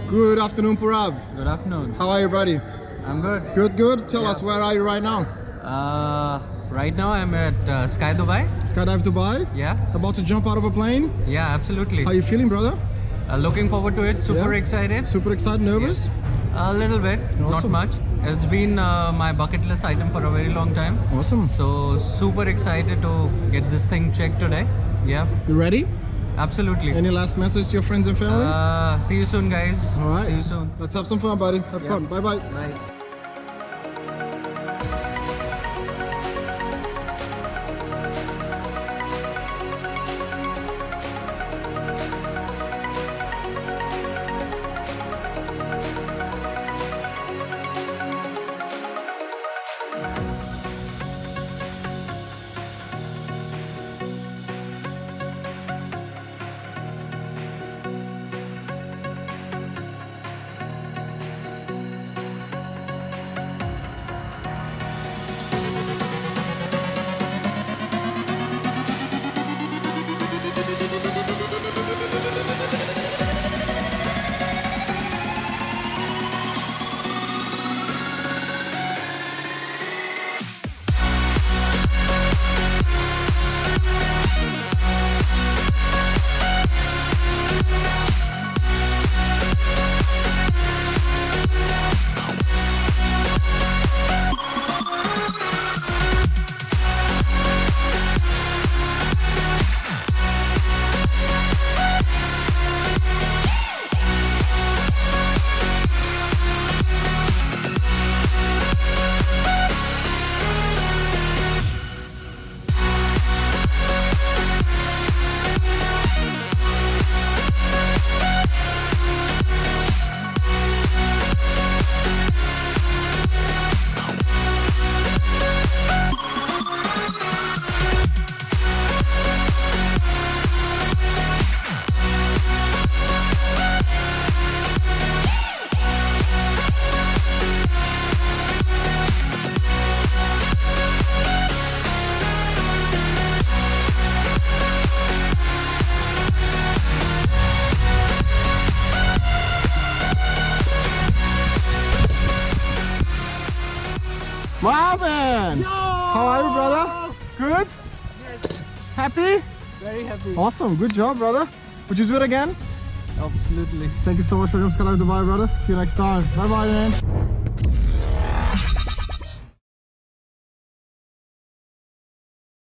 Good afternoon, Purab. Good afternoon. How are you, buddy? I'm good. Good. Tell us, where are you right now? Right now I'm at SkyDive Dubai. SkyDive Dubai? Yeah. About to jump out of a plane? Yeah, absolutely. How you feeling, brother? Looking forward to it. Super excited. Super excited, nervous? Yeah. A little bit, Awesome. not much. It's been my bucket list item for a very long time. Awesome. So super excited to get this thing checked today. Yeah. You ready? Absolutely. Any last message to your friends and family? See you soon, guys. All right. See you soon. Let's have some fun, buddy. Have fun. Bye-bye. Bye. Marvin! How are you, brother? Good? Yes. Happy? Very happy. Awesome. Good job, brother. Would you do it again? Absolutely. Thank you so much for coming to SkyDive Dubai, brother. See you next time. Bye-bye, man.